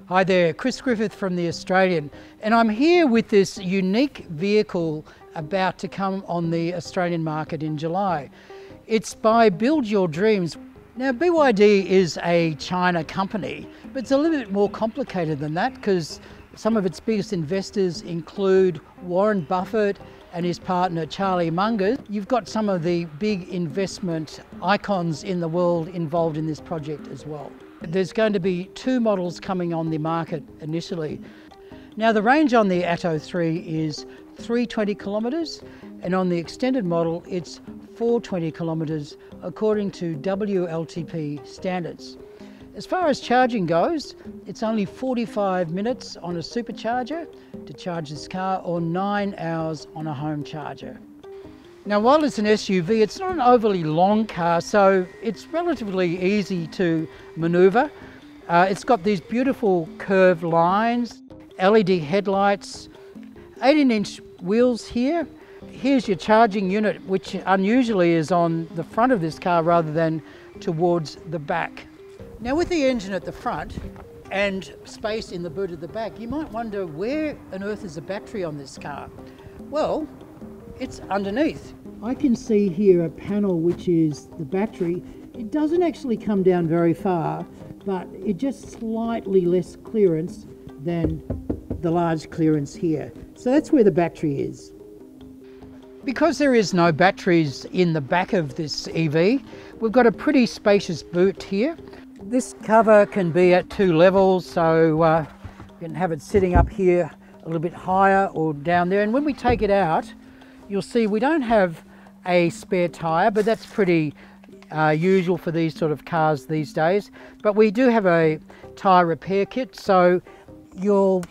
Hi there, Chris Griffith from The Australian, and I'm here with this unique vehicle about to come on the Australian market in July. It's by Build Your Dreams. Now BYD is a China company, but it's a little bit more complicated than that because some of its biggest investors include Warren Buffett and his partner Charlie Munger. You've got some of the big investment icons in the world involved in this project as well. There's going to be two models coming on the market initially. Now the range on the Atto 3 is 320 kilometres and on the extended model it's 420 kilometres according to WLTP standards. As far as charging goes, it's only 45 minutes on a supercharger to charge this car or 9 hours on a home charger. Now while it's an SUV, it's not an overly long car, so it's relatively easy to manoeuvre. It's got these beautiful curved lines, LED headlights, 18-inch wheels here. Here's your charging unit, which unusually is on the front of this car rather than towards the back. Now with the engine at the front and space in the boot at the back, you might wonder where on earth is the battery on this car? Well, it's underneath. I can see here a panel which is the battery. It doesn't actually come down very far, but it just slightly less clearance than the large clearance here. So that's where the battery is. Because there is no batteries in the back of this EV, we've got a pretty spacious boot here. This cover can be at 2 levels, so you can have it sitting up here a little bit higher or down there. And when we take it out, you'll see we don't have a spare tyre, but that's pretty usual for these sort of cars these days. But we do have a tyre repair kit, so you'll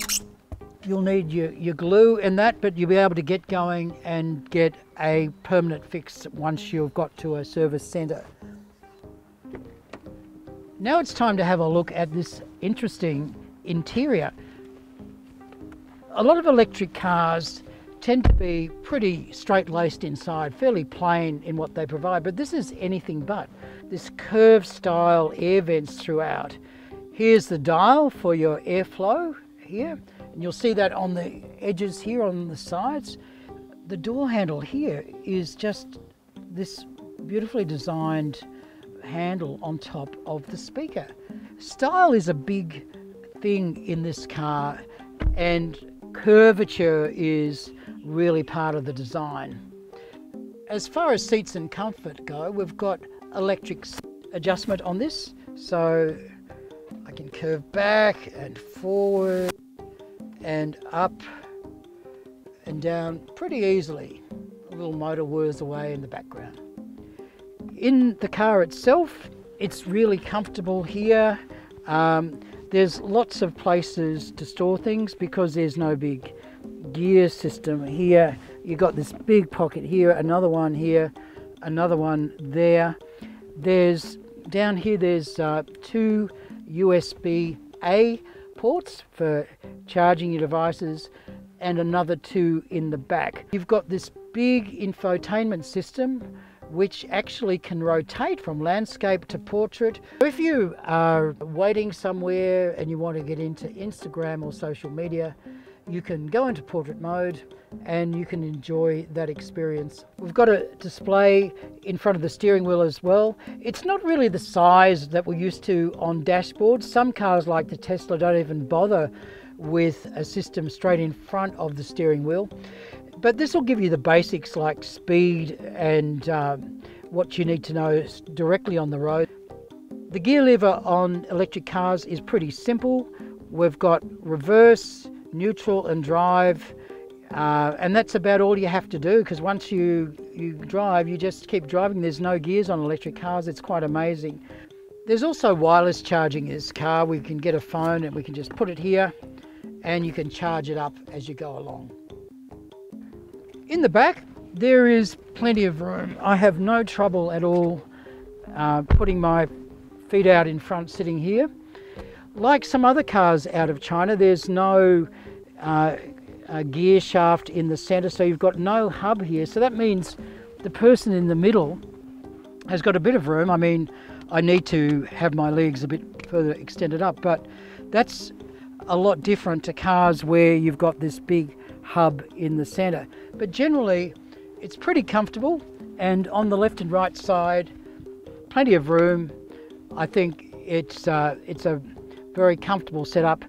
need your glue and that, but you'll be able to get going and get a permanent fix once you've got to a service centre. Now it's time to have a look at this interesting interior. A lot of electric cars tend to be pretty straight-laced inside, fairly plain in what they provide, but this is anything but. This curved style air vents throughout. Here's the dial for your airflow here, and you'll see that on the edges here on the sides. The door handle here is just this beautifully designed handle on top of the speaker. Style is a big thing in this car, and curvature is really part of the design. As far as seats and comfort go, we've got electric adjustment on this, so I can curve back and forward and up and down pretty easily. A little motor whirs away in the background. In the car itself, it's really comfortable here. There's lots of places to store things because there's no big gear system here. You've got this big pocket here, another one here, another one there. Down here there's 2 USB-A ports for charging your devices and another 2 in the back. You've got this big infotainment system which actually can rotate from landscape to portrait. If you are waiting somewhere and you want to get into Instagram or social media, you can go into portrait mode and you can enjoy that experience. We've got a display in front of the steering wheel as well. It's not really the size that we're used to on dashboards. Some cars like the Tesla don't even bother with a system straight in front of the steering wheel. But this will give you the basics like speed and what you need to know directly on the road. The gear lever on electric cars is pretty simple. We've got reverse, neutral and drive, and that's about all you have to do, because once you drive, you just keep driving. There's no gears on electric cars. It's quite amazing. There's also wireless charging in this car. We can get a phone and we can just put it here and you can charge it up as you go along. In the back, there is plenty of room. I have no trouble at all putting my feet out in front sitting here. Like some other cars out of China, there's no gear shaft in the center, so you've got no hub here. So that means the person in the middle has got a bit of room. I mean, I need to have my legs a bit further extended up, but that's a lot different to cars where you've got this big hub in the center. But generally, it's pretty comfortable, and on the left and right side, plenty of room. I think it's a very comfortable setup.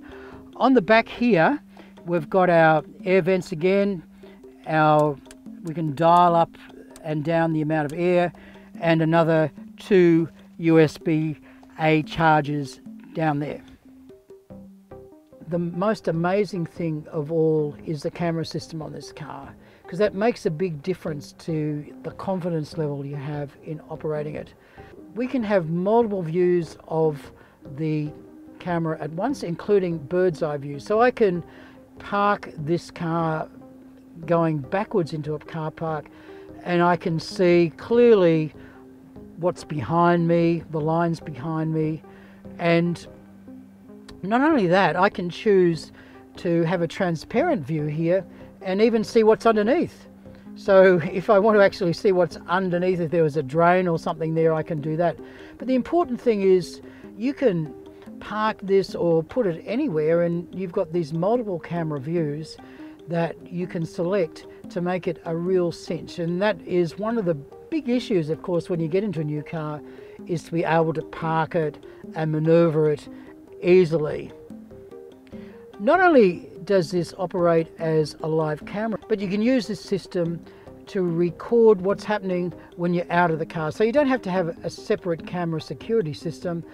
On the back here, we've got our air vents again. We can dial up and down the amount of air, and another 2 USB-A chargers down there. The most amazing thing of all is the camera system on this car, because that makes a big difference to the confidence level you have in operating it. We can have multiple views of the camera at once, including bird's eye view. So I can park this car going backwards into a car park, and I can see clearly what's behind me, the lines behind me, and not only that, I can choose to have a transparent view here and even see what's underneath. So if I want to actually see what's underneath, if there was a drain or something there, I can do that. But the important thing is you can park this or put it anywhere, and you've got these multiple camera views that you can select to make it a real cinch. And that is one of the big issues, of course, when you get into a new car, is to be able to park it and maneuver it easily. Not only does this operate as a live camera, but you can use this system to record what's happening when you're out of the car. So you don't have to have a separate camera security system.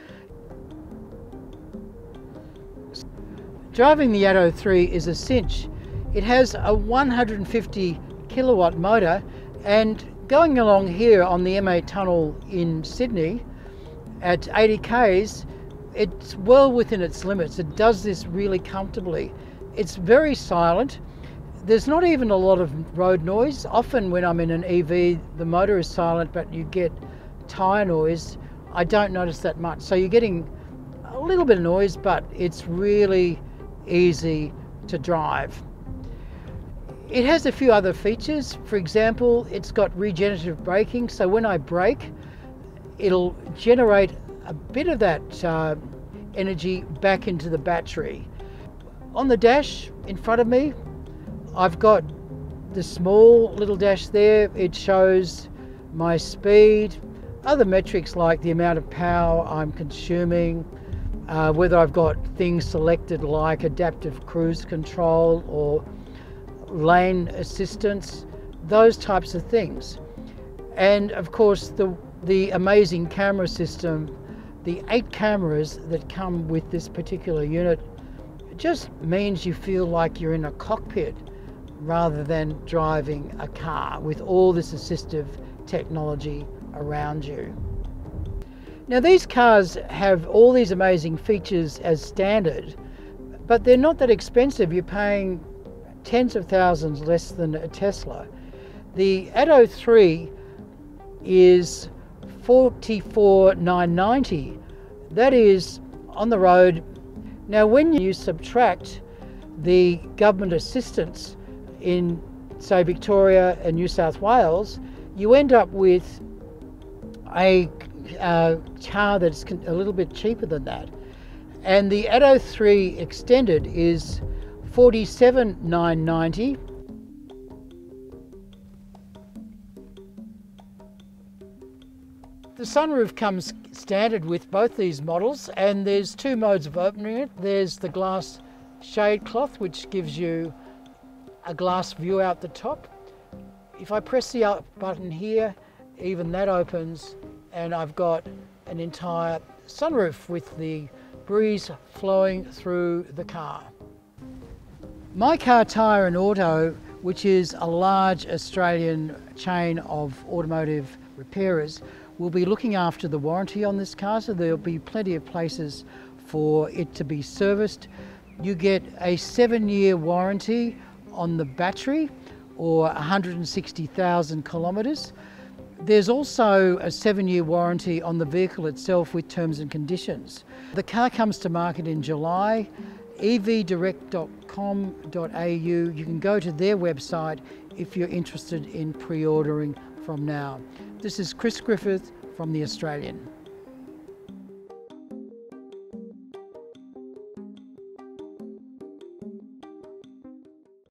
Driving the Atto 3 is a cinch. It has a 150 kilowatt motor, and going along here on the M8 tunnel in Sydney at 80 k's, it's well within its limits. It does this really comfortably. It's very silent. There's not even a lot of road noise. Often when I'm in an EV, the motor is silent, but you get tyre noise. I don't notice that much. So you're getting a little bit of noise, but it's really easy to drive. It has a few other features. For example, it's got regenerative braking. So when I brake, it'll generate a bit of that energy back into the battery. On the dash in front of me, I've got the small little dash there. It shows my speed, other metrics like the amount of power I'm consuming, whether I've got things selected like adaptive cruise control or lane assistance, those types of things. And of course the amazing camera system, the 8 cameras that come with this particular unit, just means you feel like you're in a cockpit rather than driving a car with all this assistive technology around you. Now these cars have all these amazing features as standard, but they're not that expensive. You're paying tens of thousands less than a Tesla. The Atto 3 is $44,990. That is on the road. Now when you subtract the government assistance in, say, Victoria and New South Wales, you end up with a car that's a little bit cheaper than that. And the Atto 3 Extended is $47,990. The sunroof comes standard with both these models, and there's 2 modes of opening it. There's the glass shade cloth, which gives you a glass view out the top. If I press the up button here, even that opens, and I've got an entire sunroof with the breeze flowing through the car. My Car Tyre and Auto, which is a large Australian chain of automotive repairers, will be looking after the warranty on this car, so there'll be plenty of places for it to be serviced. You get a 7-year warranty on the battery, or 160,000 kilometres. There's also a 7-year warranty on the vehicle itself with terms and conditions. The car comes to market in July. evdirect.com.au, you can go to their website if you're interested in pre-ordering from now. This is Chris Griffith from The Australian.